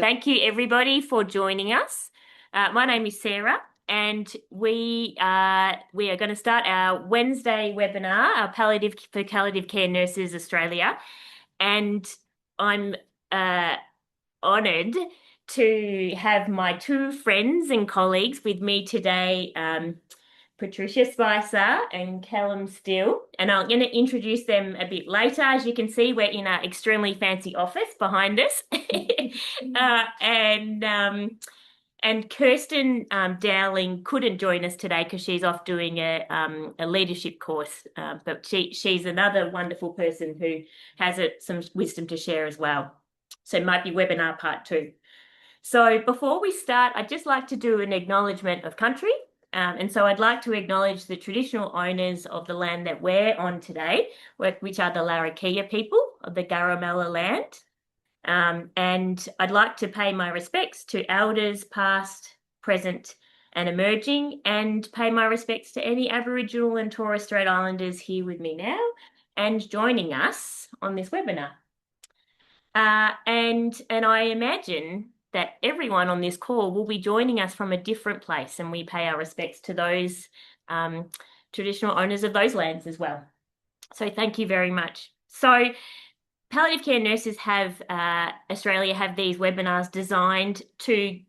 Thank you, everybody, for joining us. My name is Sarah, and we are going to start our Wednesday webinar, our palliative care nurses Australia, and I'm honoured to have my two friends and colleagues with me today, Patricia Spicer and Kellum Steele, and I'm going to introduce them a bit later. As you can see, we're in an extremely fancy office behind us. And Kirsten Dowling couldn't join us today because she's off doing a leadership course, but she's another wonderful person who has some wisdom to share as well. So it might be webinar part 2. So before we start, I'd just like to do an acknowledgement of country. And so I'd like to acknowledge the traditional owners of the land that we're on today, which are the Larrakia people of the Garramella land. And I'd like to pay my respects to elders past, present and emerging, and pay my respects to any Aboriginal and Torres Strait Islanders here with me now and joining us on this webinar. And I imagine that everyone on this call will be joining us from a different place, and we pay our respects to those traditional owners of those lands as well. So thank you very much. So palliative care nurses have Australia have these webinars designed to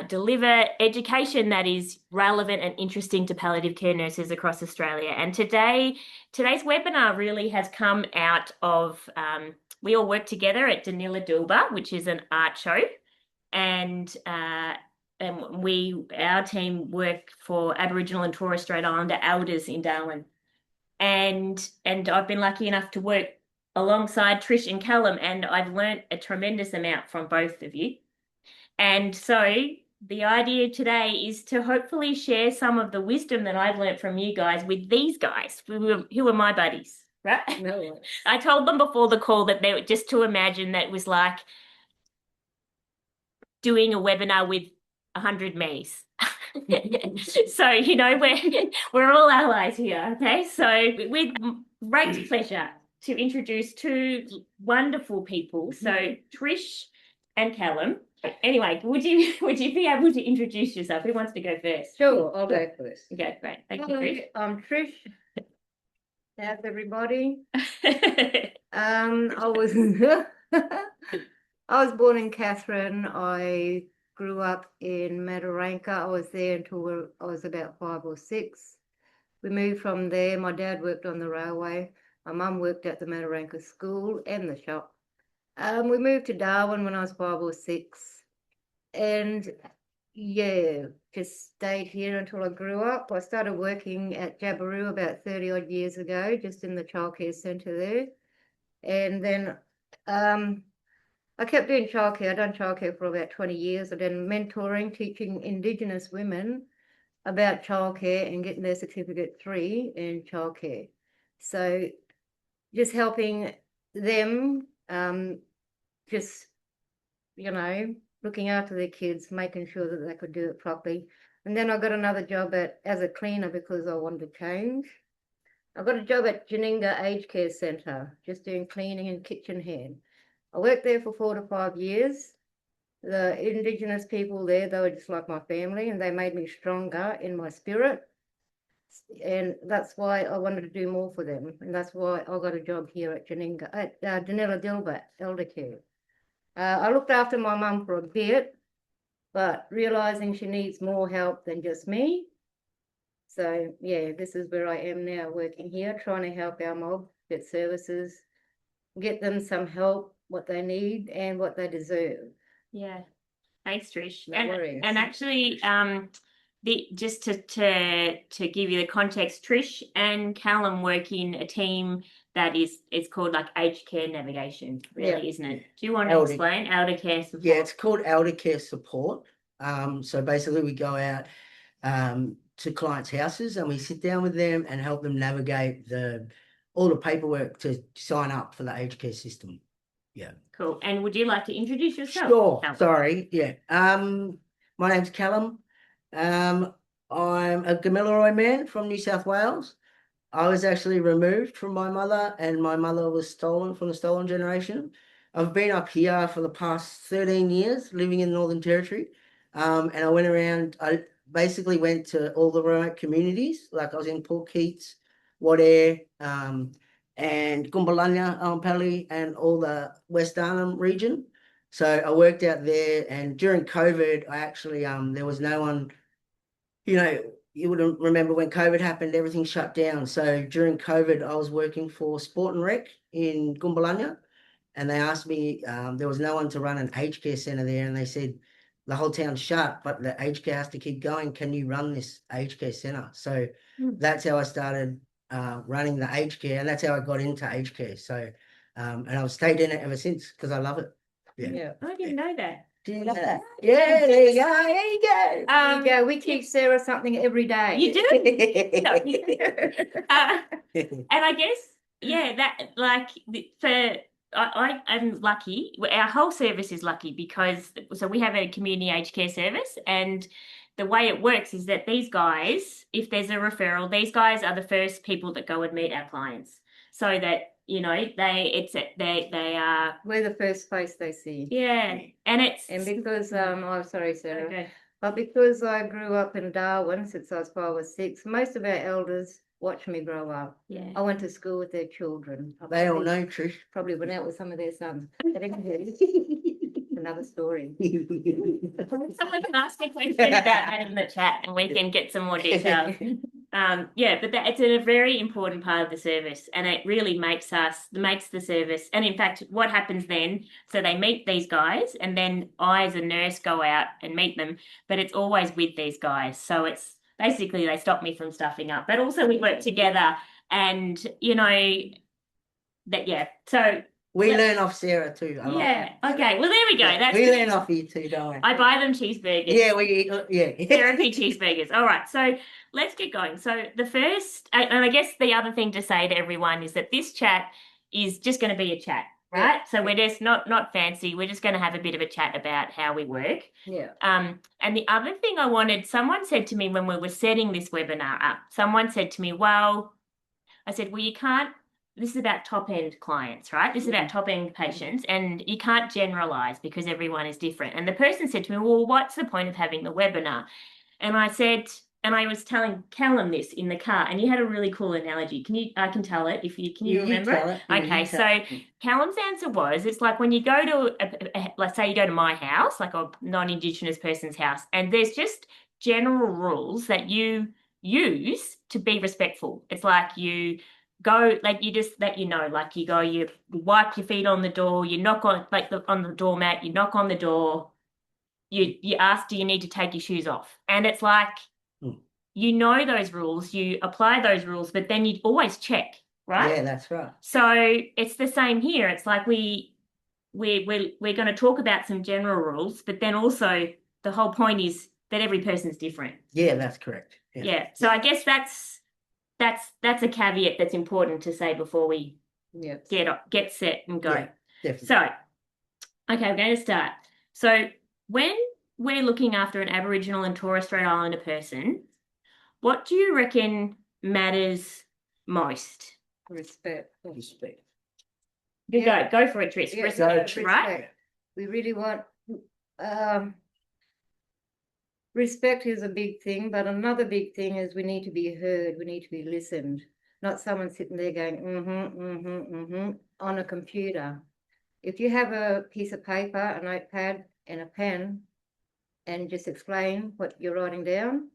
deliver education that is relevant and interesting to palliative care nurses across Australia. And today's webinar really has come out of we all work together at Danila Dilba, which is an art show, and our team work for Aboriginal and Torres Strait Islander elders in Darwin. And I've been lucky enough to work alongside Trish and Kellum, and I've learnt a tremendous amount from both of you. And so the idea today is to hopefully share some of the wisdom that I've learnt from you guys with these guys, who are my buddies, right? No. I told them before the call that they were just to imagine that it was like doing a webinar with 100 me's. So, you know, we're all allies here, okay? So with great pleasure to introduce two wonderful people. So Trish and Kellum. Anyway, would you be able to introduce yourself? Who wants to go first? Sure, I'll go first. Okay, great. Thank you, Hello, Trish. I'm Trish. How's everybody? I was I was born in Katherine. I grew up in Mataranka. I was there until I was about 5 or 6. We moved from there. My dad worked on the railway. My mum worked at the Mataranka school and the shop. We moved to Darwin when I was 5 or 6. And yeah, just stayed here until I grew up. I started working at Jabiru about 30 odd years ago, just in the childcare centre there. And then I kept doing childcare. I've done childcare for about 20 years. I've done mentoring, teaching Indigenous women about childcare and getting their Certificate 3 in childcare. So just helping them, just, you know, looking after their kids, making sure that they could do it properly. And then I got another job as a cleaner because I wanted to change. I got a job at Janinga Aged Care Centre, just doing cleaning and kitchen hand. I worked there for 4 to 5 years. The Indigenous people there, they were just like my family, and they made me stronger in my spirit. And that's why I wanted to do more for them. And that's why I got a job here at Janinga, at Danila Dilba, Elder Care. I looked after my mum for a bit, but realising she needs more help than just me. So, yeah, this is where I am now, working here, trying to help our mob get services, get them some help, what they need and what they deserve. Yeah. Thanks, Trish. No worries. And actually, just to give you the context, Trish and Callum work in a team that it's called like aged care navigation, really, isn't it? Do you want to explain elder care support? Yeah, it's called elder care support. So basically we go out to clients' houses and we sit down with them and help them navigate all the paperwork to sign up for the aged care system. Yeah. Cool. And would you like to introduce yourself? Sure. Callum? Sorry. Yeah. My name's Callum. I'm a Gamilaroi man from New South Wales. I was actually removed from my mother, and my mother was stolen from the stolen generation. I've been up here for the past 13 years, living in the Northern Territory. And I went around, I basically went to all the remote communities, like I was in Port Keats, Wadair, and Gumbalanya, Pali, and all the West Arnhem region. So I worked out there, and during COVID, I actually, there was no one, you would remember when COVID happened, everything shut down. So during COVID, I was working for Sport and Rec in Gumbalanya, and they asked me, there was no one to run an aged care centre there, and they said, the whole town's shut, but the aged care has to keep going. Can you run this aged care centre? So that's how I started running the aged care, and that's how I got into aged care. So, and I've stayed in it ever since because I love it. Yeah. I didn't know that. Do you love that? Yeah, there you go. There you go. There you go. We teach Sarah something every day. You do? No, you do. And I guess, yeah, that like I'm lucky. Our whole service is lucky because we have a community aged care service, and the way it works is that these guys, if there's a referral, these guys are the first people that go and meet our clients, so that they are. We're the first face they see. Yeah, and because oh sorry, Sarah. Okay. But because I grew up in Darwin since I was 5 or 6, most of our elders watched me grow up. Yeah. I went to school with their children. They all know, Trish. Probably went out with some of their sons. Another story. Someone can ask a question about that in the chat, and we can get some more details. Yeah, but it's a very important part of the service, and it really makes the service. And in fact, what happens then? So they meet these guys, and then I, as a nurse, go out and meet them. But it's always with these guys, so it's basically they stop me from stuffing up. But also we work together, and So we learn off Sarah too. Yeah. Okay. Well, there we go. We learn off you too, don't we? I buy them cheeseburgers. Yeah, we eat. Yeah. Therapy cheeseburgers. All right. So let's get going. So the first, and I guess the other thing to say to everyone is that this chat is just going to be a chat, right? So we're just not fancy. We're just going to have a bit of a chat about how we work. Yeah. And the other thing someone said to me when we were setting this webinar up, I said, well, you can't. This is about top-end clients, right? This is about top-end patients, and you can't generalize because everyone is different. And the person said to me, well, what's the point of having the webinar? And I said, and I was telling Kellum this in the car, and you had a really cool analogy. I can tell it can you remember it? Okay, so Callum's answer was, it's like when you go to, let's say you go to my house, like a non-Indigenous person's house, and there's just general rules that you use to be respectful. It's like you go, like you just let like you go, you wipe your feet on the door, you knock on on the doormat, you knock on the door, you ask, do you need to take your shoes off? And it's like those rules, you apply those rules, but then you always check, right? Yeah, that's right. So it's the same here. It's like we're going to talk about some general rules, but then also the whole point is that every person's different. Yeah, that's correct. Yeah. So I guess that's a caveat that's important to say before we get set and go. Yeah, definitely. So, okay, we're going to start. So when we're looking after an Aboriginal and Torres Strait Islander person, what do you reckon matters most? Respect. Go for it, Trish. Yeah, Respect, right? Respect. We really want respect is a big thing, but another big thing is we need to be heard. We need to be listened. Not someone sitting there going on a computer. If you have a piece of paper, a notepad, and a pen, and just explain what you're writing down,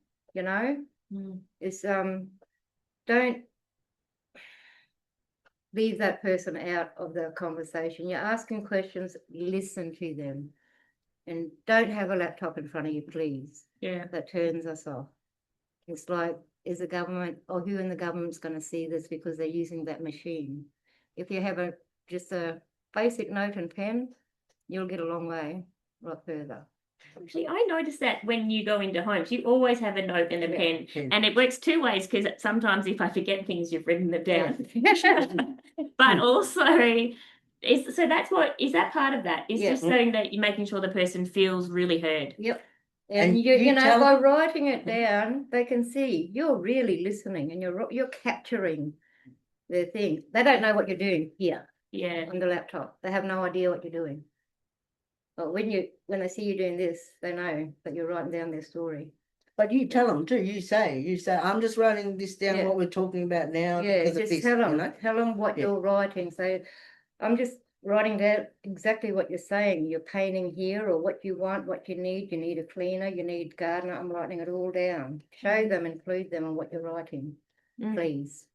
is don't leave that person out of the conversation. You're asking questions, listen to them. And don't have a laptop in front of you, please. Yeah. That turns us off. It's like, is the government or who in the government's going to see this because they're using that machine? If you have just a basic note and pen, you'll get a long way, a lot further. Actually, I noticed that when you go into homes, you always have a note and a pen. And it works two ways, because sometimes if I forget things, you've written them down. But also, is that part of that? Is just saying that you're making sure the person feels really heard. Yep. And you know, by writing it down, they can see you're really listening and you're capturing their thing. They don't know what you're doing here. Yeah. on the laptop. They have no idea what you're doing. But when they see you doing this, they know that you're writing down their story. But you tell them too. You say, I'm just writing this down. Yeah. What we're talking about now. Yeah, because of just this, tell them. You know? Tell them what Yeah. you're writing. So I'm just writing down exactly what you're saying. You're painting here, or what you want, what you need. You need a cleaner, you need gardener. I'm writing it all down. Show them, include them on what you're writing, please.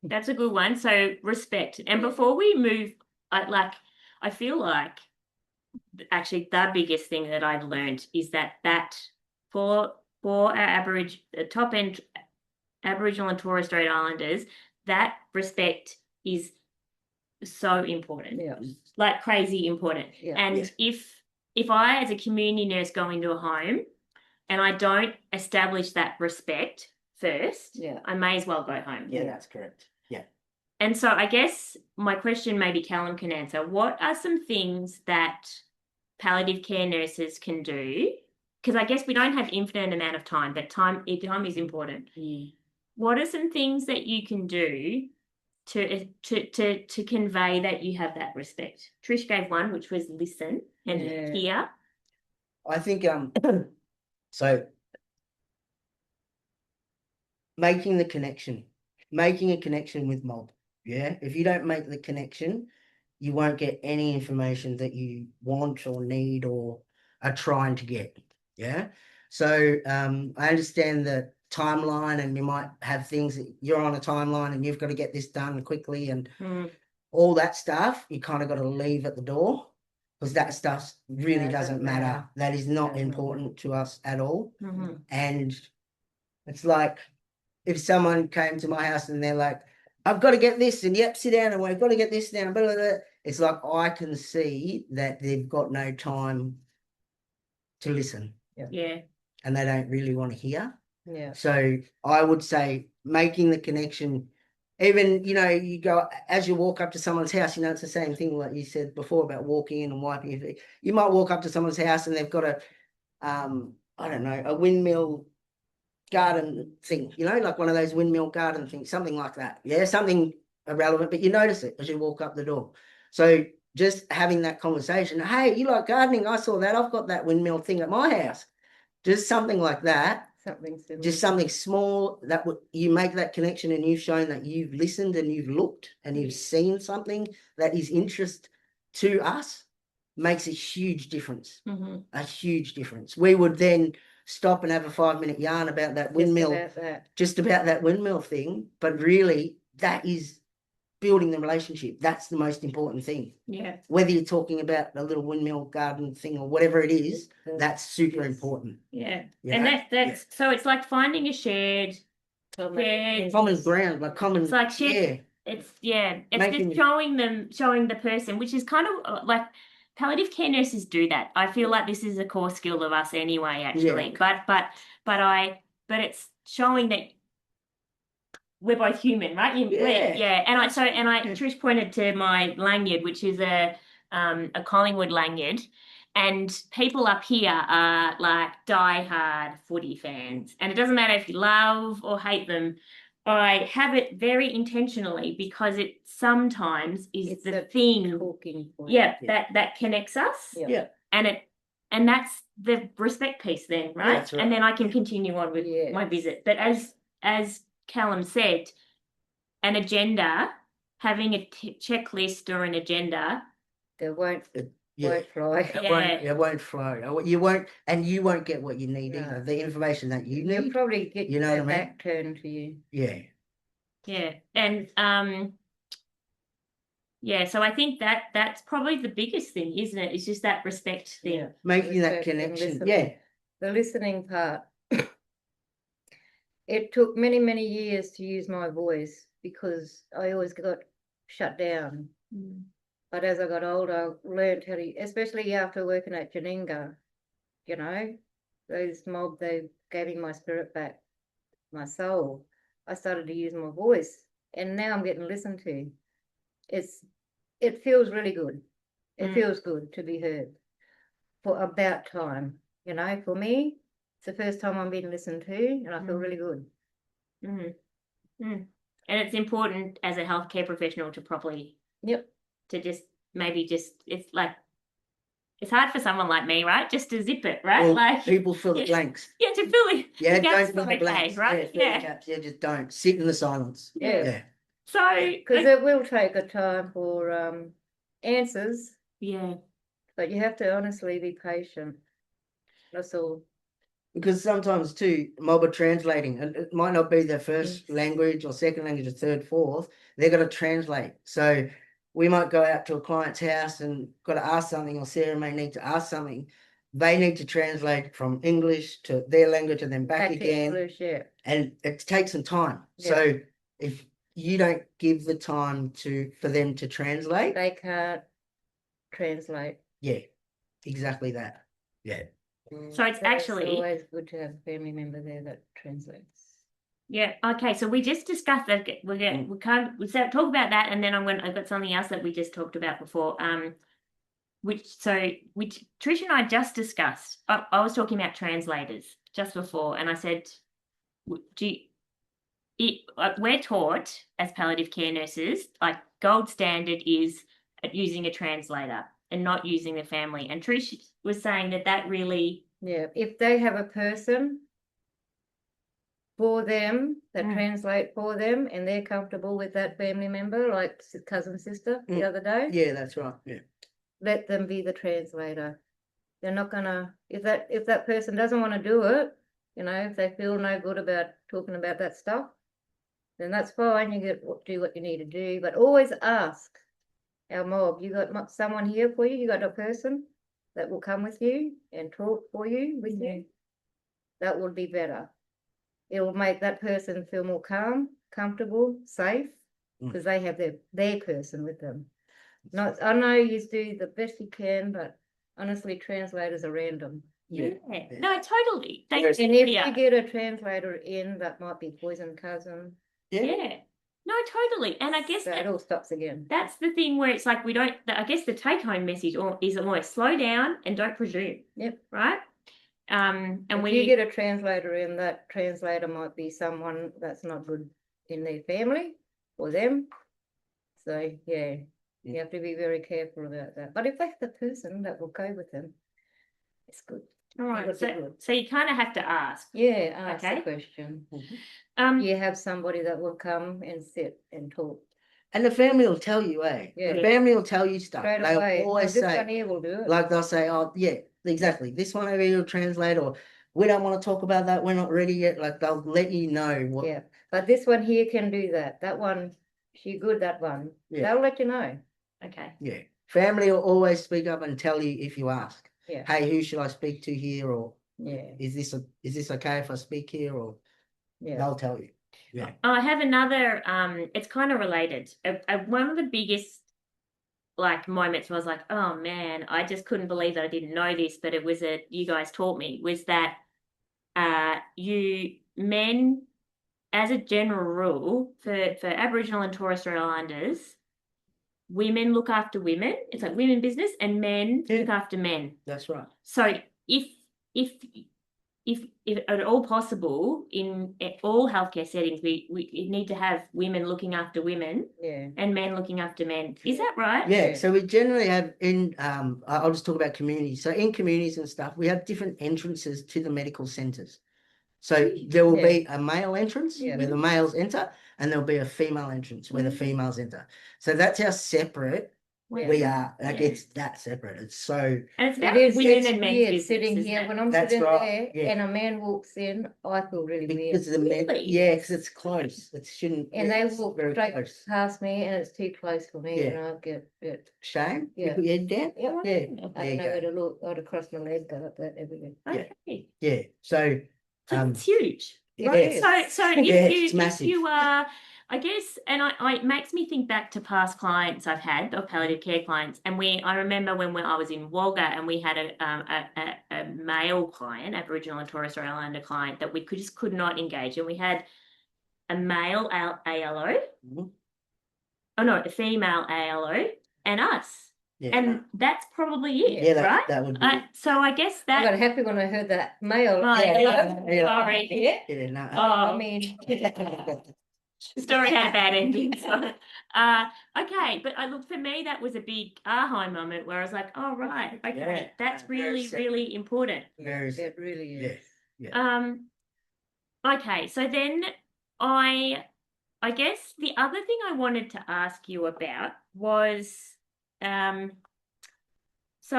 That's a good one. So respect. And before we move, I feel like actually the biggest thing that I've learned is that for our top end Aboriginal and Torres Strait Islanders, that respect is so important. Yeah. Like crazy important. Yeah. And if I as a community nurse go into a home and I don't establish that respect first, I may as well go home. Yeah, that's correct. Yeah. And so I guess my question maybe Callum can answer. What are some things that palliative care nurses can do? Because I guess we don't have infinite amount of time, but time is important. What are some things that you can do to convey that you have that respect? Trish gave one, which was listen and hear. I think so making a connection with mob. Yeah. If you don't make the connection, you won't get any information that you want or need or are trying to get. Yeah. So I understand the timeline, and you might have things that you're on a timeline and you've got to get this done quickly, and all that stuff you kind of got to leave at the door, because that stuff really doesn't matter. That is not important to us at all. And it's like if someone came to my house and they're like, I've got to get this, and yep, sit down, and we've got to get this down, blah, blah, blah. It's like I can see that they've got no time to listen. Yeah. And they don't really want to hear. Yeah. So I would say making the connection, even, you go, as you walk up to someone's house, it's the same thing like you said before about walking in and wiping your feet. You might walk up to someone's house and they've got I don't know, a windmill garden thing, like one of those windmill garden things, something like that. Yeah, something irrelevant, but you notice it as you walk up the door. So just having that conversation, hey, you like gardening? I saw that. I've got that windmill thing at my house. Just something like that. Just something small that you make that connection, and you've shown that you've listened and you've looked and you've seen something that is interest to us, makes a huge difference. A huge difference. We would then stop and have a 5-minute yarn about that windmill, just about that windmill thing. But really, that is building the relationship. That's the most important thing. Yeah. Whether you're talking about a little windmill garden thing or whatever it is, that's super important. Yeah. And that's so it's like finding a shared common ground, like common. It's like shared. It's just showing the person, which is kind of like palliative care nurses do that. I feel like this is a core skill of us anyway, actually. But it's showing that we're both human, right? And Trish pointed to my lanyard, which is a Collingwood lanyard, and people up here are like die-hard footy fans, and it doesn't matter if you love or hate them. I have it very intentionally because it sometimes is the thing. Talking point. That connects us. Yeah. And that's the respect piece then, right? Yeah, that's right. And then I can continue on with my visit. But as Callum said, an agenda, having a checklist or an agenda, there won't fly. It won't flow. You won't get what you need either. The information that you need. You'll probably get what back turned to you. Yeah. Yeah. And so I think that's probably the biggest thing, isn't it? It's just that respect thing. Yeah. Making that connection. The listening part. It took many, many years to use my voice because I always got shut down. But as I got older, I learned how to, especially after working at Janinga, those mob, they gave me my spirit back, my soul. I started to use my voice, and now I'm getting listened to. It feels really good. It feels good to be heard for about time. For me, it's the first time I'm being listened to, and I feel really good. And it's important as a healthcare professional to properly to just maybe it's like it's hard for someone like me, right? Just to zip it, right? Well, like people fill the yeah, blanks. yeah, to fill it. Yeah, the gaps don't fill the are okay, blanks. right? Yeah, fill Yeah. the gaps. Yeah, just don't sit in the silence. Yeah. Yeah. So Because it will take a time for answers, yeah, but you have to honestly be patient. That's all. Because sometimes too, mob are translating, and it might not be their first Yes. language or second language or third, fourth. They're going to translate. So we might go out to a client's house and got to ask something, or Sarah may need to ask something. They need to translate from English to their language and then back to again. English, yeah. And it takes some time. Yeah. So if you don't give the time for them to translate, They can't translate. yeah, exactly that. Yeah. So it's actually- always good to have a family member there that translates. yeah. Okay, so we just discussed that. We're going we talk about that, and then I've got something else that we just talked about before. Which Trish and I just discussed. I was talking about translators just before, and I said, we're taught as palliative care nurses, like gold standard is at using a translator and not using the family. And Trish was saying that really, Yeah, if they have a person for them that translate for them and they're comfortable with that family member, like cousin, sister the other day, Yeah, that's right. Yeah. let them be the translator. They're not gonna, if that person doesn't want to do it, you know, if they feel no good about talking about that stuff, then that's fine. You do what you need to do, but always ask our mob. You got someone here for you. You got a person that will come with you and talk for you with you. That would be better. It will make that person feel more calm, comfortable, safe, because they have their person with them. Not, I know you do the best you can, but honestly, translators are random. yeah. No, totally. And if you get a translator in, that might be poison cousin. Yeah. No, totally. And I guess So it all stops again. that's the thing where it's like I guess the take-home message is always slow down and don't presume. Yep. Right? And if you get a translator in, that translator might be someone that's not good in their family or them. So yeah, you have to be very careful about that. But if they have the person that will go with them, it's good. All right. So you kind of have to ask. Yeah, ask Okay. the question. Mm-hmm. You have somebody that will come and sit and talk. And the family will tell you, Yeah. The family will tell you stuff. Straight They'll away. always This say, one here will do it. like they'll say, oh, yeah, exactly. This one over here will translate, or we don't want to talk about that. We're not ready yet. Like they'll let you know what. Yeah, but this one here can do that. That one, she good, that one. Yeah. They'll let you know. Okay. Yeah. Family will always speak up and tell you if you ask. Yeah. Hey, who should I speak to here? Or Yeah. is this okay if I speak here? Or Yeah. they'll tell you. Yeah. I have another, it's kind of related. One of the biggest like moments was like, oh man, I just couldn't believe that I didn't know this, but it was you guys taught me, was that you men, as a general rule, for Aboriginal and Torres Strait Islanders, women look after women. It's like women business, and men look after men. That's right. So if at all possible, in all healthcare settings, we need to have women looking after women, and men looking after men. Is that right? Yeah. So we generally have I'll just talk about communities. So in communities and stuff, we have different entrances to the medical centres. So there will be a male entrance where the males enter, and there'll be a female entrance where the females enter. So that's how separate we are. Like it's that separate. It's so. And it's about women and men's business, sitting here when I'm sitting there and a man walks in, I feel really weird. Because the men, because it's close. It shouldn't. And they walk straight past me, and it's too close for me, and I get a bit shame. Yeah. You put your head down. Yeah. Yeah. I don't know where to look. I'd cross my leg, but everything. Okay. Yeah. So. It's huge. Yes. So if you are, I guess, and it makes me think back to past clients I've had, or palliative care clients, and I remember when I was in Wagga, and we had a male client, Aboriginal and Torres Strait Islander client, that we just could not engage, and we had a male ALO, a female ALO, and us. Yeah. And that's probably it, right? That would be so I guess that. I got happy when I heard that male. Sorry. I mean, story had a bad ending. So, okay, but I look, for me, that was a big aha moment where I was like, oh right, okay, Yeah. that's really, Very really important. Very, It really yeah, is. yeah. Okay, so then I guess the other thing I wanted to ask you about was, so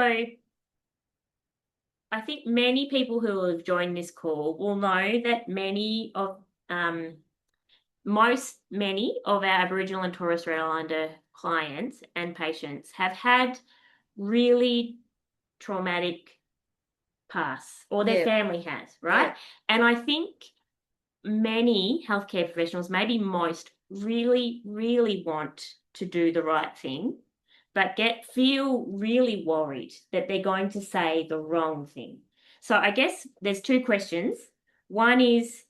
I think many people who have joined this call will know that many of our Aboriginal and Torres Strait Islander clients and patients have had really traumatic pasts, or their Yeah. family has, right? Yeah. And I think many healthcare professionals, maybe most, really, really want to do the right thing, but feel really worried that they're going to say the wrong thing. So I guess there's two questions. One is,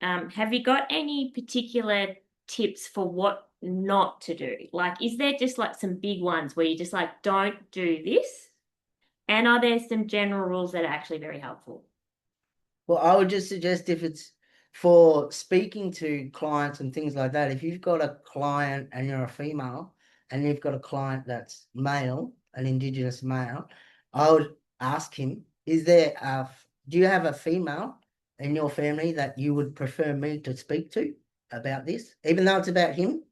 have you got any particular tips for what not to do? Like, is there just like some big ones where you just like, don't do this? And are there some general rules that are actually very helpful? Well, I would just suggest, if it's for speaking to clients and things like that, if you've got a client and you're a female and you've got a client that's male, an Indigenous male, I would ask him, do you have a female in your family that you would prefer me to speak to about this, even though it's about him?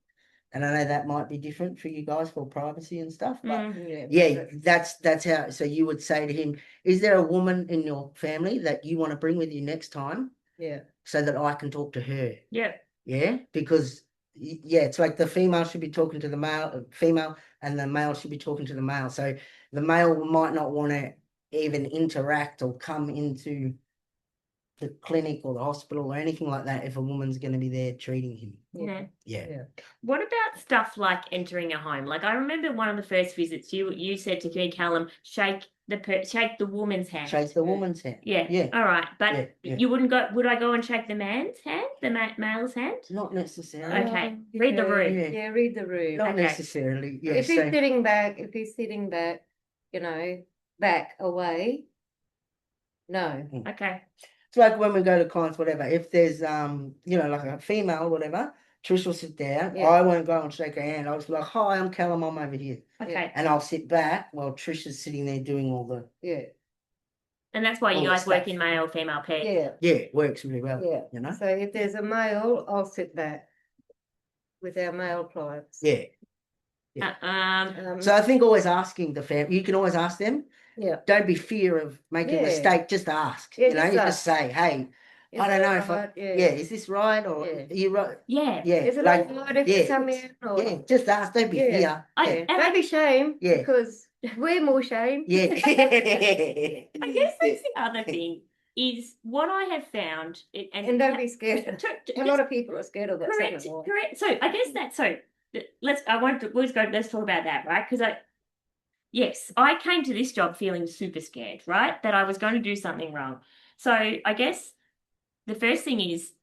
And I know that might be different for you guys for privacy and stuff, but yeah, that's how. So you would say to him, is there a woman in your family that you want to bring with you next time, Yeah. so that I can talk to her? Yeah. Yeah, because it's like the female should be talking to the female, and the male should be talking to the male. So the male might not want to even interact or come into the clinic or the hospital or anything like that if a woman's going to be there treating him. Yeah. Yeah. What about stuff like entering a home? Like, I remember one of the first visits you said to me, Callum, shake the woman's hand. Shake the woman's hand. Yeah. Yeah. All right, but Yeah. you wouldn't go. Would I go and shake the man's hand, the male's hand? Not necessarily. Okay. Read the room. Yeah, read the room. Not Okay. necessarily. Yeah. If he's sitting back, you know, back away, no. Okay. It's like when we go to clients, whatever. If there's like a female, whatever, Trish will sit down. Yeah. I won't go and shake her hand. I'll just be like, "Hi, I'm Kellum. I'm over here," Okay. and I'll sit back while Trish is sitting there doing all the. Yeah. And that's why you all the guys work stuff. in male female pair. Yeah. Yeah, it works really well. Yeah. You know. So if there's a male, I'll sit back with our male clients. Yeah. So I think always asking the family, you can always ask them. Yeah. Don't be fear of making a mistake. Just ask. Yeah, you know, you just say, "Hey, I don't know if is this right, or are you right?" Yeah. Yeah. Is it like, all right if you come in? Or... Yeah, just ask. Don't be fear. Don't be shame. Yeah. Because we're more shame. Yeah. I guess that's the other thing is what I have found, and don't be scared. A lot of people are scared of that. Correct. So I guess that's so. Let's talk about that, right? Because I came to this job feeling super scared, right? That I was going to do something wrong. So I guess the first thing is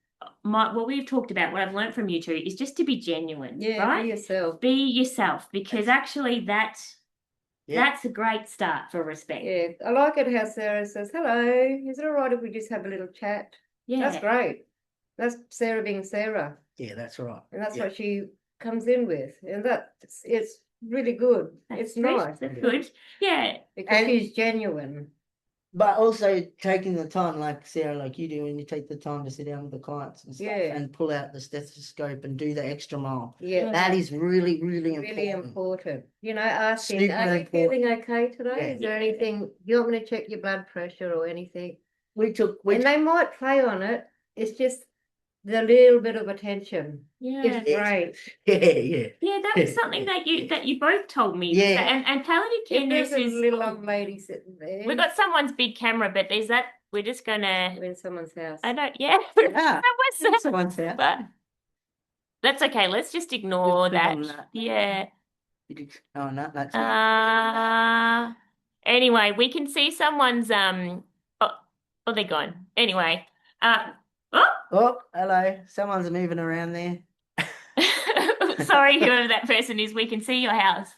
what we've talked about, what I've learned from you two, is just to be genuine, right? Be yourself. Be yourself, because actually that's a great start for respect. Yeah, I like it how Sarah says, "Hello, is it all right if we just have a little chat?" Yeah, that's great. That's Sarah being Sarah. Yeah, that's right. And that's what she comes in with, and it's really good. It's nice. That's good. Yeah, because she's genuine. But also taking the time, like Sarah, like you do, when you take the time to sit down with the clients and stuff, and pull out the stethoscope and do the extra mile. Yeah, that is really, really important. Really important. You know, asking, "Are you feeling okay today? Yeah. Is there anything you want me to check your blood pressure or anything?" And they might play on it. It's just the little bit of attention. Yeah, it's great. Yeah, that was something that you both told me. Yeah, and palliative care There's a nurses. little old lady sitting there. We've got someone's big camera, but there's that. We're just gonna. in someone's house. I don't. Yeah, that was someone's house. But that's okay. Let's just ignore that. Yeah. Oh no, that's. Anyway, we can see someone's Oh, they're gone. Anyway. Oh, hello. Someone's moving around there. Sorry, whoever that person is, we can see your house.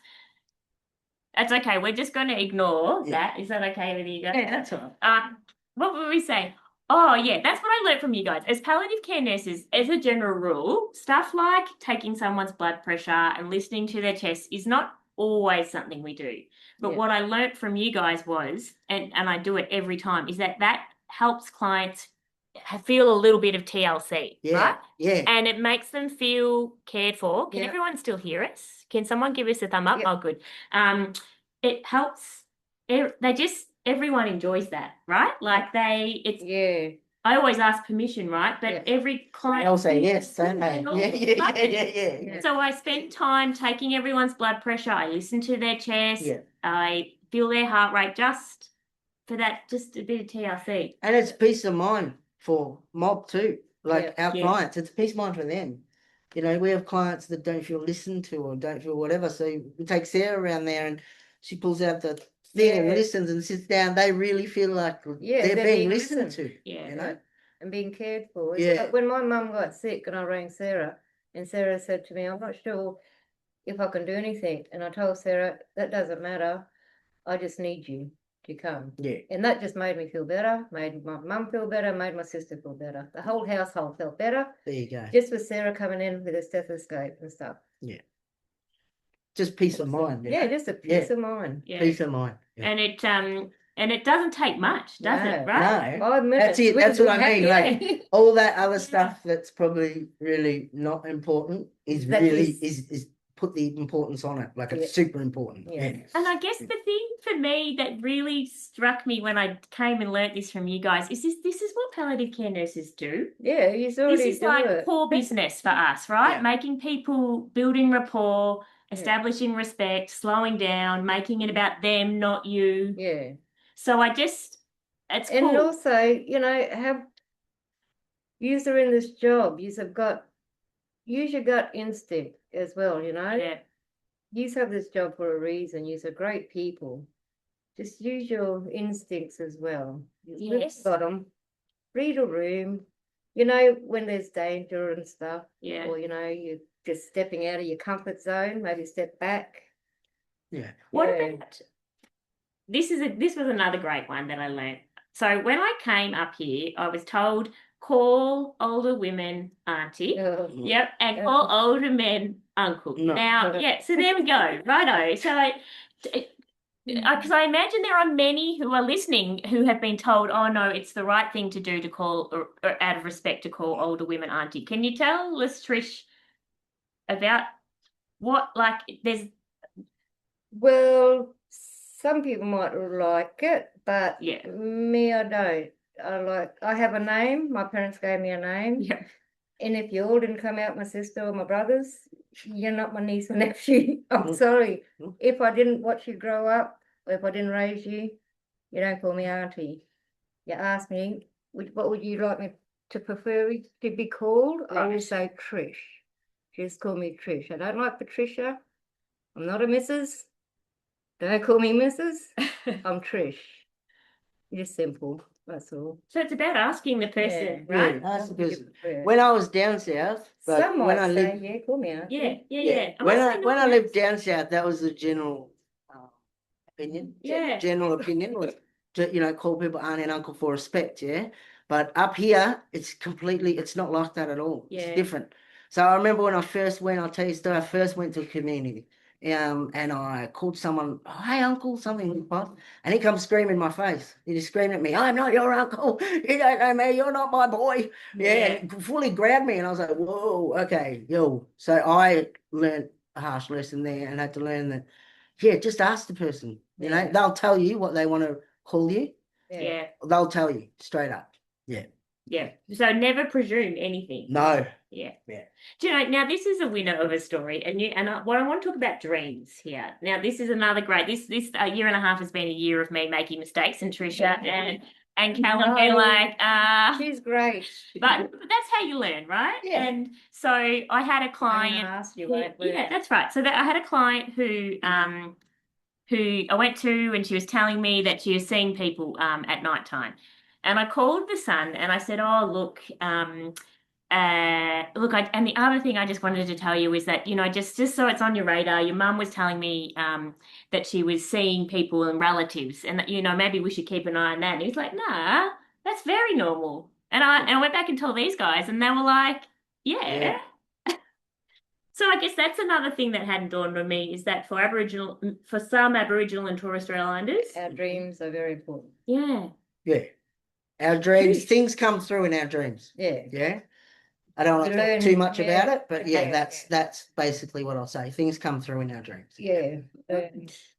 That's okay. We're just going to ignore that. Is that okay with you guys? Yeah, that's all right. What were we saying? Oh, yeah, that's what I learned from you guys. As palliative care nurses, as a general rule, stuff like taking someone's blood pressure and listening to their chest is not always something we do. But Yeah. what I learned from you guys was, and I do it every time, is that helps clients feel a little bit of TLC, Yeah, right? yeah. And it makes them feel cared for. Can Yeah. everyone still hear us? Can someone give us a thumb up? Yep. Oh, good. It helps. Everyone enjoys that, right? Like Yeah. I always ask permission, right? But Yeah. every client They'll say yes, don't they? they all Yeah, yeah, love yeah, it. yeah, Yeah. So I spend time taking everyone's blood pressure. I listen to their chest. yeah. I feel their heart rate just for that, just a bit of TLC. And it's peace of mind for mob too. Like Yeah. our Yeah. clients, it's peace of mind for them. You know, we have clients that don't feel listened to or don't feel whatever. So we take Sarah around there and she pulls out the thing and Yeah. listens and sits down. They really feel like Yeah, they're they're being being listened listened. to. Yeah. You know? And being cared for. Yeah. When my mum got sick and I rang Sarah, and Sarah said to me, I'm not sure if I can do anything. And I told Sarah, that doesn't matter. I just need you to come. Yeah. And that just made me feel better, made my mum feel better, made my sister feel better. The whole household felt better. There you go. Just with Sarah coming in with a stethoscope and stuff. Just peace of mind. Yeah, just a peace of mind. Yeah. Peace of mind. Yeah. And it doesn't take much, does it? No. Right? No. 5 minutes. That's it. we That's could what be I mean. happy. Like all that other stuff that's probably really not important is That really is- is put the importance on it. Like it's Yeah. super important. Yeah. Yeah. And I guess the thing for me that really struck me when I came and learnt this from you guys is this is what palliative care nurses do. Yeah, you This already is do like it. core business for us, right? Yeah. Making people, building rapport, Yeah. establishing respect, slowing down, making it about them, not you. Yeah. So it's And cool. also, use her in this job. Use your gut instinct as well, Yeah. You have this job for a reason. You're great people. Just use your instincts as well. You've Yes. got 'em. Read a room. When there's danger and stuff, Yeah. or you're just stepping out of your comfort zone. Maybe step back. Yeah. What Yeah. about this was another great one that I learned. So when I came up here, I was told call older women auntie. Oh, Yep, and call older men uncle. No. Now, yeah, so there we go. Righto. So because I imagine there are many who are listening who have been told, oh no, it's the right thing to do to call, or out of respect to call older women auntie. Can you tell us, Trish, about what, like, there's, Well, some people might like it, but Yeah. me, I don't. I have a name. My parents gave me a name. yeah, And if you all didn't come out, my sister or my brothers, you're not my niece or nephew. I'm Mm. sorry. Mm. If I didn't watch you grow up, or if I didn't raise you, you don't call me auntie. You ask me, what would you like me to prefer to be called? I will Right. say Trish. Just call me Trish. I don't like Patricia. I'm not a Mrs. Don't call me Mrs. I'm Trish. Just simple. That's all. So it's about asking the person, Yeah. right? That's Don't because forget the prayer. when I was down south, like Some when might I say, lived, yeah, call me auntie. Yeah. Am when saying I all lived that? down south, that was the general opinion. Yeah. General opinion was to call people aunt and uncle for respect. Yeah, but up here it's not like that at all. Yeah. It's different. So I remember when I first went, I'll tell you a story. I first went to a community, and I called someone, oh, hey uncle, something like that, and he comes screaming in my face. He just screamed at me, I'm not your uncle. You don't know me. You're not my boy. Yeah, and fully grabbed me, and I was like, whoa, okay, yo. So I learned a harsh lesson there, and had to learn that. Yeah, just ask the person. Yeah. They'll tell you what they want to call you. Yeah. They'll tell you straight up. Yeah. So never presume anything. No. Yeah. Yeah. Do you know, now this is a winner of a story, what I want to talk about dreams here. Now this is another great, this year and a half has been a year of me making mistakes, and Tricia and Callum being No. like, She's great. but that's how you learn, right? Yeah. And so I had a I'm client. gonna ask you, who- won't we? yeah, that's right. So I had a client who I went to, and she was telling me that she was seeing people at night time. And I called the son and I said, oh, look, and the other thing I just wanted to tell you is that, just so it's on your radar, your mum was telling me that she was seeing people and relatives, and that, maybe we should keep an eye on that. And he was like, nah, That's very normal. And I went back and told these guys, and they were like, yeah. So I guess that's another thing that hadn't dawned on me is that for some Aboriginal and Torres Strait Islanders, Our dreams are very important. yeah, Yeah. Our dreams, Huge. things come through in our dreams. Yeah. Yeah. I don't want We to talk learn, too much yeah, about it, but okay, yeah, yeah. that's basically what I'll say. Things come through in our dreams. Yeah.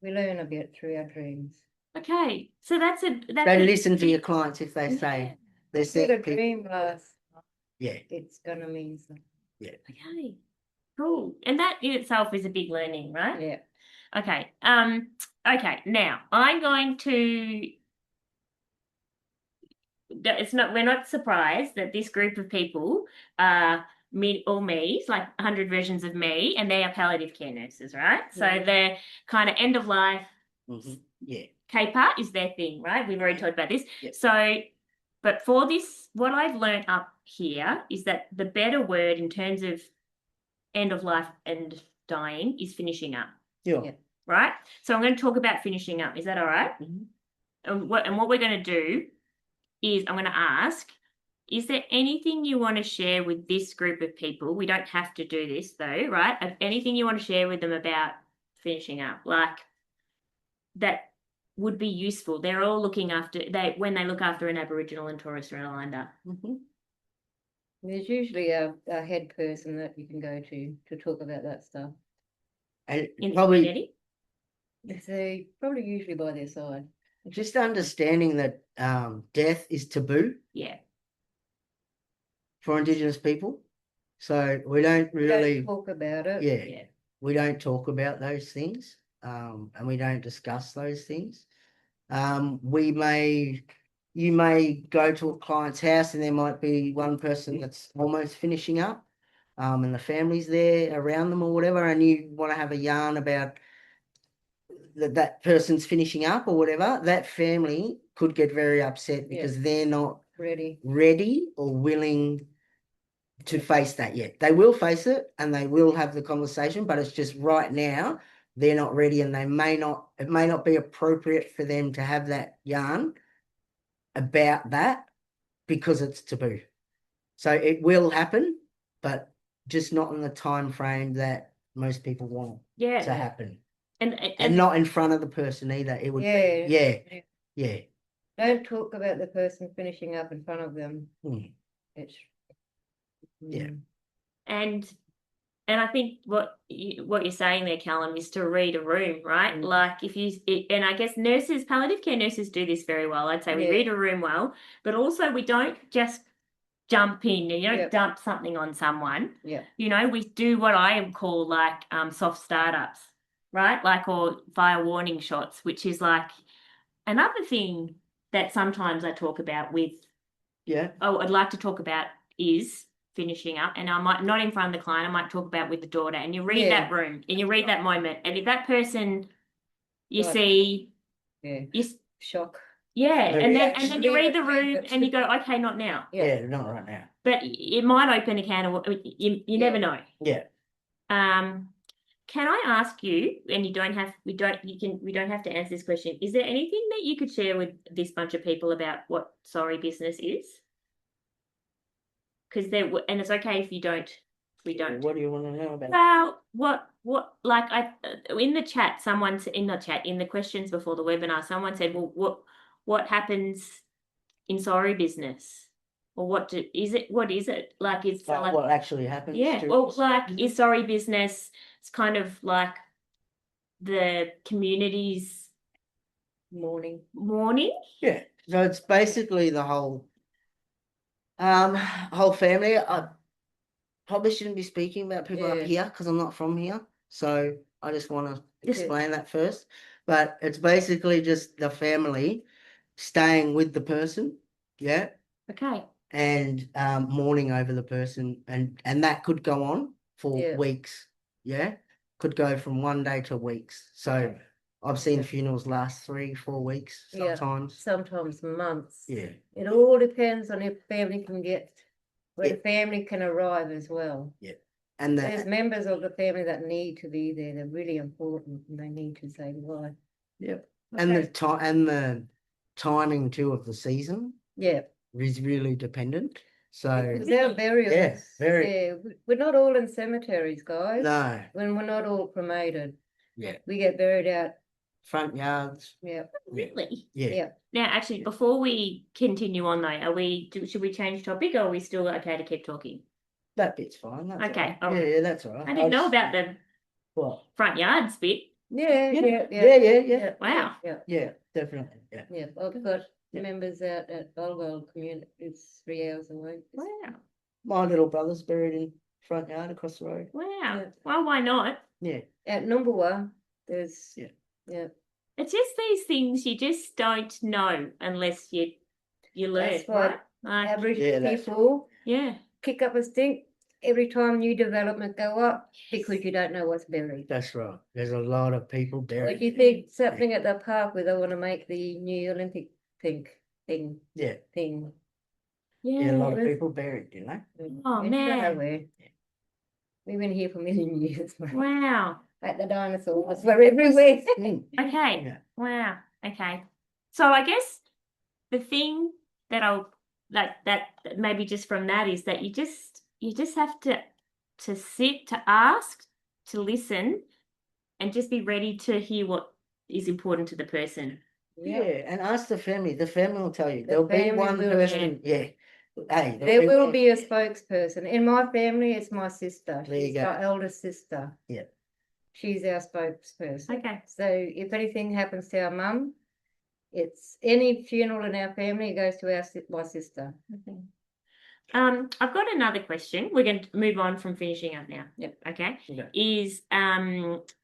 We learn a bit through our dreams. okay. So that's So listen to your clients if they say there's If a people. dream lasts, Yeah. it's gonna mean something. Okay, cool. And that in itself is a big learning, right? Yeah. Okay. Okay. Now I'm going to. We're not surprised that this group of people are me, it's like 100 versions of me, and they are palliative care nurses, right? So they're kind of end of life. Yeah. caper is their thing, right? We've already talked about this. Yep. So, but for this, what I've learned up here is that the better word in terms of end of life and dying is finishing up. Yeah. Right? So I'm going to talk about finishing up. Is that all right? And what we're going to do is I'm going to ask, is there anything you want to share with this group of people? We don't have to do this though, right? Anything you want to share with them about finishing up, like that would be useful. They're all looking after when they look after an Aboriginal and Torres Strait Islander. There's usually a head person that you can go to talk about that stuff. And In the probably community? They probably usually by their side. just understanding that death is taboo Yeah. for Indigenous people. So we don't We really don't talk about it. yeah. We don't talk about those things. And we don't discuss those things. You may go to a client's house and there might be one person that's almost finishing up, and the family's there around them or whatever, and you want to have a yarn about that person's finishing up or whatever. That family could get very upset because they're not ready or willing to face that yet. They will face it and they will have the conversation, but it's just right now they're not ready, and it may not be appropriate for them to have that yarn about that because it's taboo. So it will happen, but just not in the time frame that most people want to happen. And not in front of the person either. It would be, Don't talk about the person finishing up in front of them. It's And I think what you're saying there, Callum, is to read a room, right? Like and I guess palliative care nurses do this very well. I'd say we read a room well, but also we don't just jump in and you don't dump something on someone. You know, we do what I call like soft startups, right? Like, or fire warning shots, which is like another thing that sometimes I talk about with. I'd like to talk about is finishing up, and I might not in front of the client, I might talk about with the daughter, and you read that room and you read that moment, and if that person you see shock. And then you read the room and you go, okay, not now. Not right now. But it might open a can of you never know. Can I ask you, and we don't have to answer this question, is there anything that you could share with this bunch of people about what sorry business is? Because and it's okay if you don't. We don't. What do you want to know about? Well, what like in the chat, in the questions before the webinar, someone said, well, what happens in sorry business, or what is it? Like it's like what actually happens? Well, like is sorry business? It's kind of like the community's mourning. Yeah. So it's basically the whole family. I probably shouldn't be speaking about people up here because I'm not from here. So I just want to explain that first. But it's basically just the family staying with the person. Yeah. Okay. And mourning over the person, and that could go on for weeks. Could go from one day to weeks. So I've seen funerals last 3-4 weeks sometimes months. It all depends on if family can get where the family can arrive as well. And there's members of the family that need to be there. They're really important, and they need to say goodbye. And the timing too of the season. is really dependent. So Because our burials, yeah, very we're not all in cemeteries, guys. no, When we're not all cremated, yeah, we get buried out. front yards. Yeah, Really? Yeah, yeah. Now, actually, before we continue on though, should we change topic or are we still okay to keep talking? that bit's fine. That's Okay, all all right. right. Yeah, that's all right. I didn't know just- about the what? front yards bit. Yeah, Yeah, yeah, yeah. Wow. yeah. Definitely. Yeah. Yeah, I've got Yeah. members out at Bulwell community. It's 3 hours away. Wow. My little brother's buried in front yard across the road. Wow. Yeah. Well, why not? Yeah. At Numbulwar, there's yeah. It's just these things you just don't know unless you learn, That's why right? Like, Aboriginal Yeah, that's- people yeah. kick up a stink every time new development go up because you don't know what's buried. That's right. There's a lot of people What buried. do you think something at the park where they want to make the new Olympic thing? Yeah. Yeah. Yeah, a lot of Yes. people buried, you know. Oh, In man. nowhere. We've been here for a million years, mate. Wow. Like the dinosaurs, we're everywhere. Okay. Yeah. Wow. Okay. So I guess the thing that I'll like that maybe just from that is that you just have to sit, to ask, to listen, and just be ready to hear what is important to the person. Yeah, and ask the family. The family will tell you. The There'll be family one will, person. Yeah. Hey, There will be a spokesperson. In my family, it's my sister. There you She's go. our eldest sister. Yeah. She's our spokesperson. Okay. So if anything happens to our mum, it's any funeral in our family, it goes to my sister. Okay. I've got another question. We're going to move on from finishing up now. Yep. Okay. Yeah. Is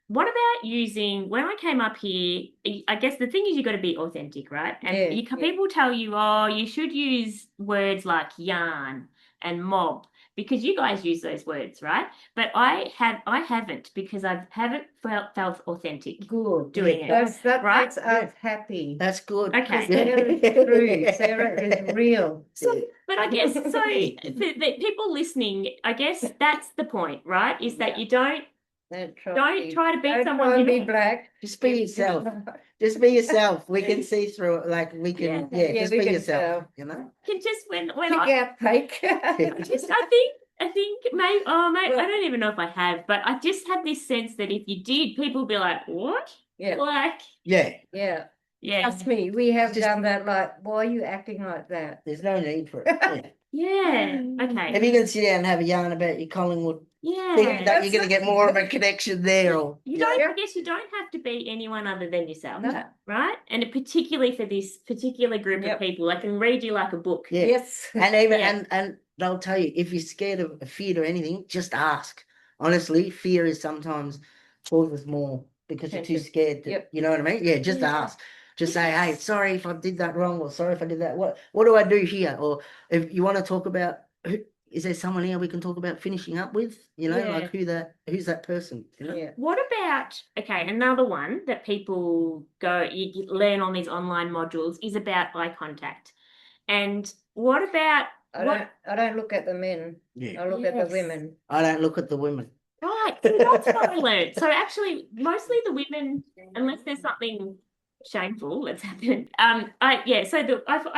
what about using when I came up here? I guess the thing is you got to be authentic, right? And Yeah, people tell you, oh, you should use words like yarn and mob because you guys use those words, right? But I haven't because I haven't felt authentic Good. doing it. That right? makes us happy. That's good. Okay. Sarah is true. Sarah is real. So, but I guess so. The people listening, I guess that's the point, right? Is that you don't Don't try to beat don't someone try and you be don't. black. Just be yourself. Just be yourself. We can see through it. Like we can, Yeah. just we be can yourself. tell. You know. Can just when Pick I out fake. I think maybe I don't even know if I have, but I just have this sense that if you did, people would be like, what? Yeah. Like Yeah. Yeah. yeah. Trust me, we have Just- done that. Like, why are you acting like that? There's no need for it. Yeah. Yeah. Okay. If you can sit down and have a yarn about your Collingwood, Yeah. think that you're going to get more of a connection there. Or You don't. Yeah. I guess you don't have to be anyone other than yourself, No. right? And particularly for this particular group Yep. of people, I can read you like a book. yeah. Yes. And even Yeah. and they'll tell you if you're scared of fear or anything, just ask. Honestly, fear is sometimes causes more because you're too Tension. scared. Yep. You know what I mean? Yeah, just Yeah. ask. Just say, hey, sorry if I did that wrong, or sorry if I did that. What do I do here? Or if you want to talk about, is there someone here we can talk about finishing up with? You know, Yeah. like who's that person? You know? Yeah. What about, okay, another one that people you learn on these online modules is about eye contact. And what about, I don't look at the men. Yeah. I look at the Yes. women. I don't look at the women. right, so that's what I learned. So actually, mostly the women, unless there's something shameful that's happened. I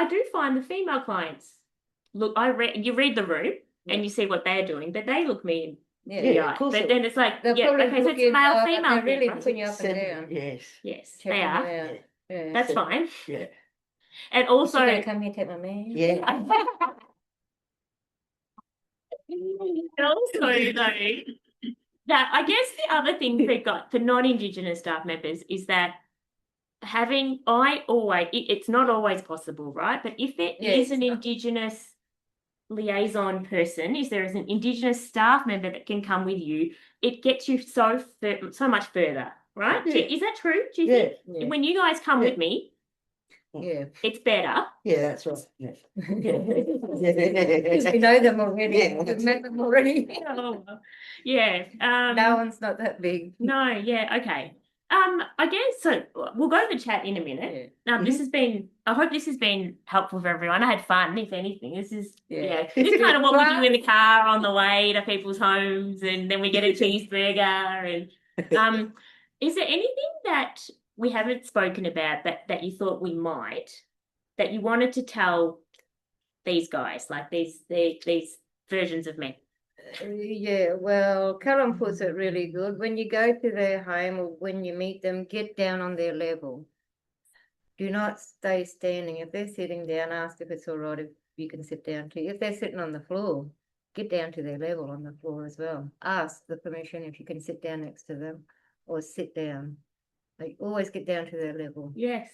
do find the female clients, look, you read the room Yeah. and you see what they're doing, but they look me Yeah. in the Yeah, eye. of course But they- then it's like, They're yeah, probably okay, so it's looking, male, but female. they're really thing, right? putting you up and down. Yes. Yes, Checking they you are. out. Yeah. That's fine. Yeah. And Also, also, gonna come here, take my man. Yeah. and also though, that I guess the other thing we've got for non-Indigenous staff members is that it's not always possible, right? But if there is Yes. an Indigenous liaison person, if there is an Indigenous staff member that can come with you, it gets you so much further, right? Yeah. Is that true? Do you Yeah. think Yeah. when you guys come with me, Yeah. it's better? Yeah, that's right. Yeah. Because we know them already. Yeah. We've met them already. Yeah. No one's not that big. No, yeah, okay. I guess so. We'll go to the chat in a minute. Yeah. This has been. I hope this has been helpful for everyone. I had fun, if anything. This is Yeah. This is kind of what we do in the car on the way to people's homes, and then we get a cheeseburger. And is there anything that we haven't spoken about that you thought we might, that you wanted to tell these guys, like these versions of men? Yeah, well, Callum puts it really good. When you go to their home or when you meet them, get down on their level. Do not stay standing. If they're sitting down, ask if it's all right if you can sit down too. If they're sitting on the floor, get down to their level on the floor as well. Ask the permission if you can sit down next to them or sit down. Like always get down to their level. Yes,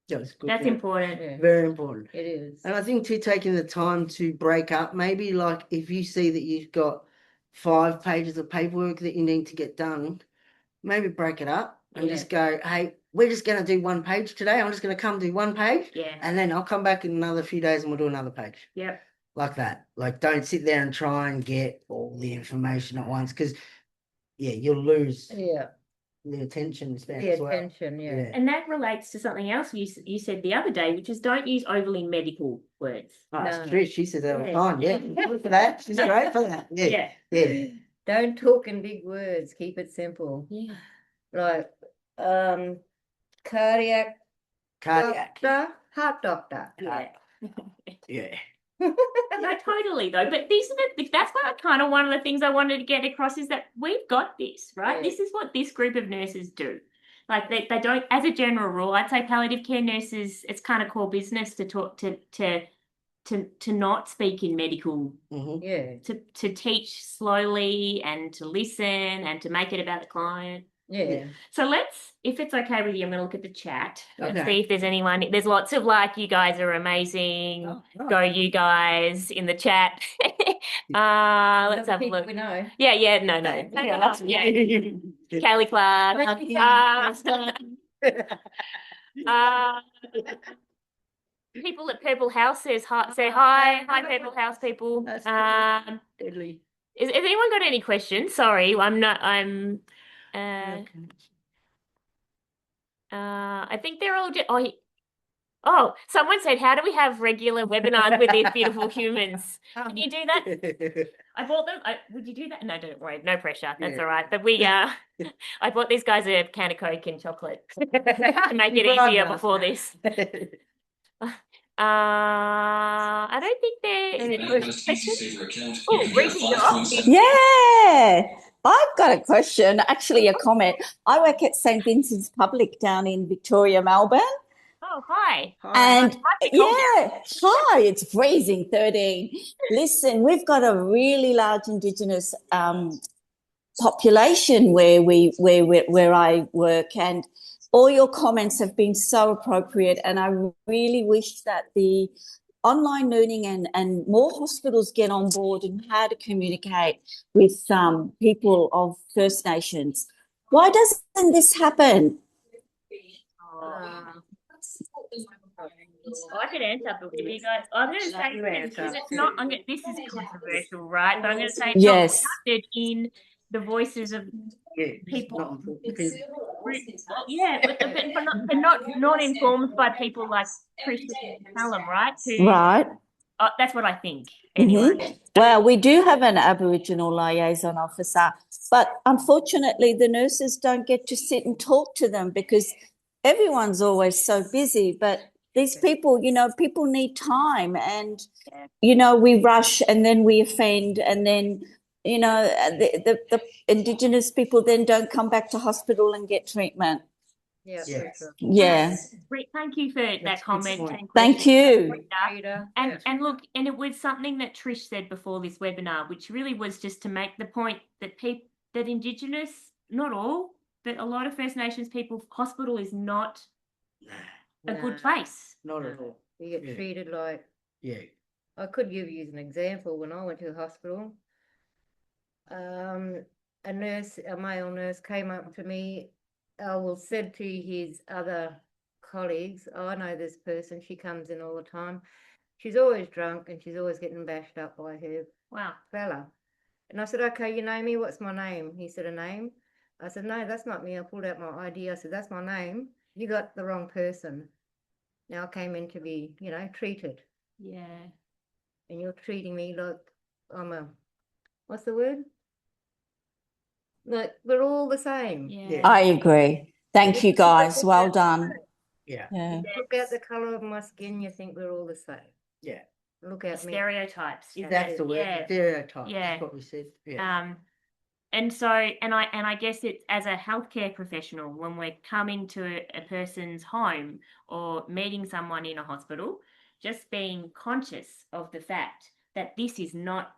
Yeah, it's good. that's Yeah. important. Yeah, Very important. it is. And I think too, taking the time to break up, maybe like if you see that you've got 5 pages of paperwork that you need to get done, maybe break it up and Yeah. just go, hey, we're just going to do 1 page today. I'm just going to come do 1 page. Yeah. And then I'll come back in another few days and we'll do another page. Yep. Like that. Like, don't sit there and try and get all the information at once because, yeah, you'll lose Yeah, the attention span the as well. attention, yeah. And that relates to something else you said the other day, which is don't use overly medical words. Oh, No. Trish, she says that all the Yeah. time. Yeah, good for that. She's great for that. Yeah. Yeah. Don't talk in big words. Keep it simple. Yeah. Like, cardiac Cardiac. doctor, heart doctor. Yeah. Yeah. No, totally though. But that's what kind of one of the things I wanted to get across is that we've got this, right? Yeah. This is what this group of nurses do. Like they don't, as a general rule, I'd say palliative care nurses, it's kind of core business to talk to not speak in medical, Mm-hmm. Yeah, to teach slowly and to listen and to make it about the client. yeah. So let's, if it's okay with you, I'm going to look at the chat and Okay. see if there's anyone. There's lots of like, you guys are amazing. Oh, Go you guys in the chat. Let's have a People look. we know. Yeah, no. Okay. Yeah. Kelly Clark. People at Purple House say hi. Hi, Purple House people. That's Deadly. Has anyone got any questions? Sorry, I think they're all just, oh, someone said, how do we have regular webinars with these beautiful humans? Can you do that? I bought them. Would you do that? No, don't worry. No pressure. That's Yeah. all right. But I bought these guys a can of Coke and chocolate to make it easier before this. I don't think there's any questions. Oh, Reese, you're off. Yeah, I've got a question, actually a comment. I work at St. Vincent's Public down in Victoria, Melbourne. Oh, hi. And Must be cold yeah, hi, it's freezing 13. Listen, we've got a really large Indigenous population where I work, and all your comments have been so appropriate, and I really wish that the online learning and more hospitals get on board and how to communicate with people of First Nations. Why doesn't this happen? I could answer, but you guys, I'm going to say because it's not. This is controversial, right? But I'm going to say it's Yes. not reflected in the voices of people. Yeah, but not informed by people like Trish and Kellum, right? Right. That's what I think. Anyway. Well, we do have an Aboriginal liaison officer, but unfortunately the nurses don't get to sit and talk to them because everyone's always so busy. But these people, people need time, and, we rush and then we offend, and then, the Indigenous people then don't come back to hospital and get treatment. Yeah. Yeah. Thank you for that comment. Thank you. And look, and it was something that Trish said before this webinar, which really was just to make the point that that Indigenous, not all, but a lot of First Nations people, hospital is not a good place. Not at all. You get treated like. Yeah. I could give you an example. When I went to the hospital, a male nurse came up to me. Said to his other colleagues, I know this person, she comes in all the time. She's always drunk and she's always getting bashed up by her fella. And I said, okay, you know me, what's my name? He said, a name. I said, no, that's not me. I pulled out my ID. I said, that's my name. You got the wrong person. Now I came in to be, treated. Yeah. And you're treating me like I'm what's the word? Like, we're all the same. Yeah. I agree. Thank you, guys. Well done. Yeah. Yeah. Look at the colour of my skin, you think we're all the same. Yeah. Look at me. Stereotypes. That's the word. Yeah. Stereotype. Yeah. That's what we said. Yeah. And so, and I guess it's as a healthcare professional, when we're coming to a person's home or meeting someone in a hospital, just being conscious of the fact that this is not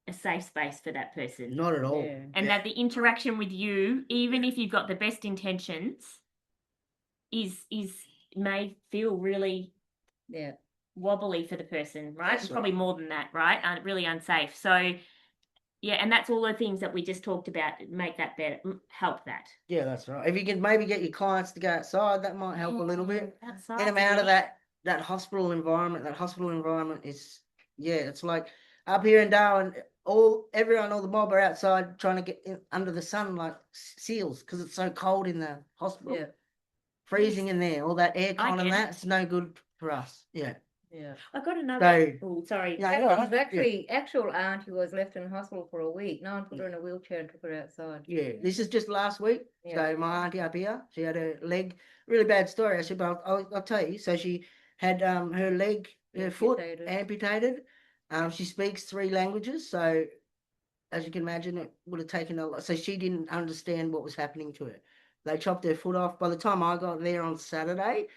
a safe space for that person. Not at all. Yeah. And that the interaction with you, even if you've got the best intentions, is may feel really Yeah. wobbly for the person, right? That's It's probably more than that, right? Really unsafe. So yeah, and that's all the things that we just talked about make that better, help that. Yeah, that's right. If you can maybe get your clients to go outside, that might help a little bit. Outside, Get them out of that hospital environment. That hospital environment is, it's like up here in Darwin, all the mob are outside trying to get under the sun like seals because it's so cold in the hospital. Yeah. Freezing in there, all that aircon and get that, it's no good for us. Yeah. Yeah. I've got another. So, Sorry. yeah, That right. was actually, actual auntie was left in hospital for a week. No one put her in a wheelchair and took her outside. Yeah, this is just last week. Yeah. So my auntie up here, she had her leg, really bad story. I said, but I'll tell you. So she had her leg, her foot amputated. She speaks 3 languages, so as you can imagine, it would have taken a lot. So she didn't understand what was happening to her. They chopped her foot off. By the time I got there on Saturday,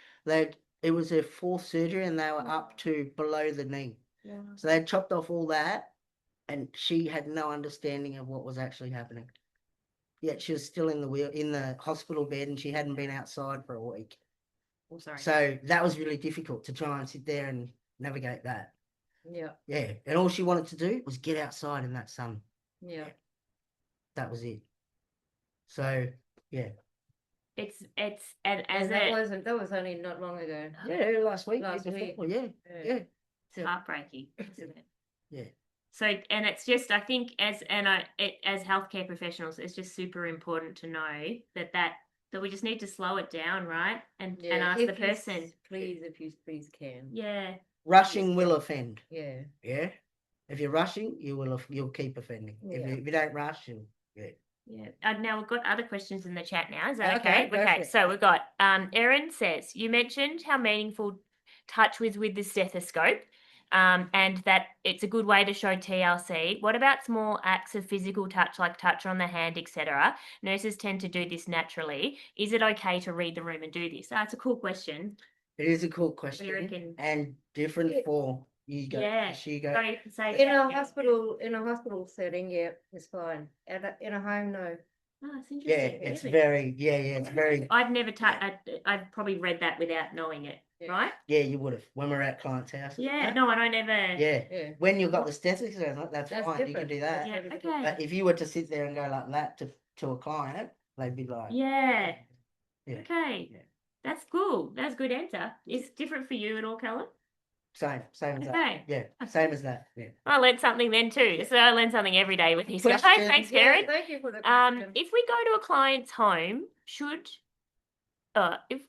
it was their 4th surgery and they were up to below the knee. Yeah. So they chopped off all that, and she had no understanding of what was actually happening. Yet she was still in the hospital bed, and she hadn't been outside for a week. Oh, sorry. So that was really difficult to try and sit there and navigate that. Yeah. Yeah, and all she wanted to do was get outside in that sun. Yeah. That was it. So yeah. It's and as that was only not long ago. Yeah, last week. Last week. Yeah. Yeah. it's heartbreaking, isn't it? Yeah. So, and it's just, I think as healthcare professionals, it's just super important to know that we just need to slow it down, right? And ask the person. If you please can. Yeah. Rushing will offend. Yeah. Yeah. If you're rushing, you'll keep offending. Yeah. If you don't rush, yeah. Yeah. Now we've got other questions in the chat now. Is that Okay, okay? Okay. perfect. So we've got Erin says, you mentioned how meaningful touch was with the stethoscope, and that it's a good way to show TLC. What about small acts of physical touch, like touch on the hand, etc.? Nurses tend to do this naturally. Is it okay to read the room and do this? That's a cool question. It is a cool question and different for you go. Yeah. She go. Say In a hospital setting, yeah, it's fine. In a home, no. Oh, it's Yeah, interesting. it's really. very. Yeah, it's very. I've never I've probably read that without knowing it, Yeah. right? Yeah, you would have when we're at clients' house. Yeah, no, and I never. Yeah. Yeah. When you've got the stethoscope, that's fine. You can different. do that. Yeah, That's okay. But if you were to sit there and go like that to a client, they'd be like, Yeah. Yeah. Okay. Yeah. That's cool. That's a good answer. It's different for you at all, Callum? same as that. Okay. Yeah, same as that. Yeah. I learned something then too. So I learned something every day with these guys. Question. Thanks, Yeah, Karen. thank you for the question. If we go to a client's home, if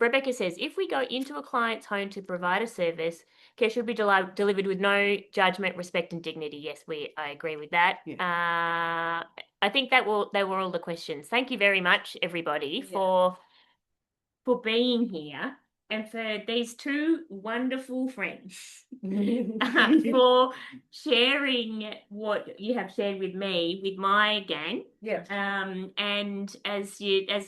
Rebecca says, if we go into a client's home to provide a service, care should be delivered with no judgment, respect, and dignity. Yes, I agree with that. Yeah. I think they were all the questions. Thank you very much, everybody, Yeah. for being here and for these 2 wonderful friends for sharing what you have shared with me, with my gang. Yeah. And as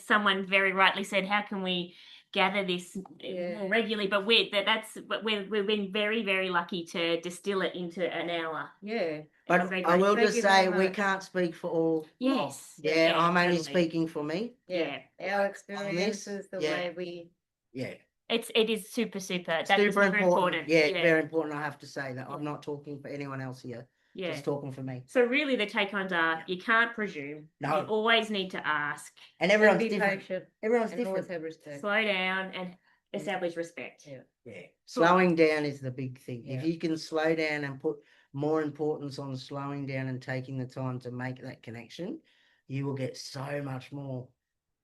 someone very rightly said, how can we gather this more regularly? But we've been very, very lucky to distill it into an hour. Yeah. But I will just say we can't speak for all. Yes. Yeah, I'm only totally. speaking for me. Yeah. Our experiences, the way we. Yeah. It is super. That's Super important. Yeah, very important. I have to say that I'm not talking for anyone else here. Yeah. Just talking for me. So really the take-homes are, you can't presume. No. You always need to ask. And everyone's be different. patient. Everyone's And always different. have respect. Slow down and establish respect. Yeah. Yeah. Slowing down is the big thing. Yeah. If you can slow down and put more importance on slowing down and taking the time to make that connection, you will get so much more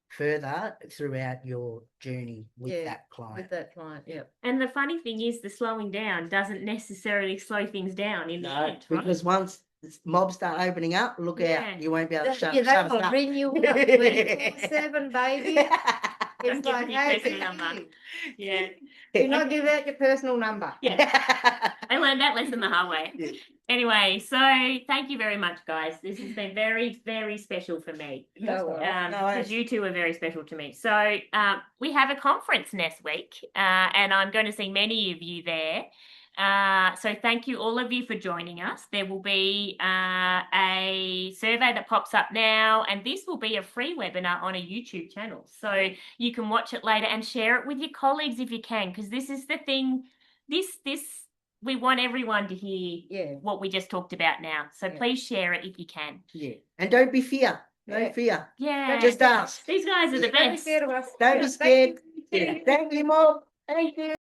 further throughout your journey with that client. Yeah. And the funny thing is, the slowing down doesn't necessarily slow things down in the end, right? Because once mobs start opening up, look Yeah. out. You won't be able to shut That us will up. bring you up 24/7, baby. I'm It's like, giving you hey, personal number. Yeah. do not give out your personal number. Yeah. I learned that lesson the hard way. Yeah. Anyway, so thank you very much, guys. This has been very, very special for me. No worries. Because you two are very special to me. So we have a conference next week, and I'm going to see many of you there. So thank you, all of you, for joining us. There will be a survey that pops up now, and this will be a free webinar on a YouTube channel. So you can watch it later and share it with your colleagues if you can, because this is the thing. We want everyone to hear what we just talked about now. So please share it if you can. Yeah. And don't be fear. No fear. Yeah. Just ask. These guys are the Don't be best. scared of us. Don't be scared. Thank you, Mom. Thank you.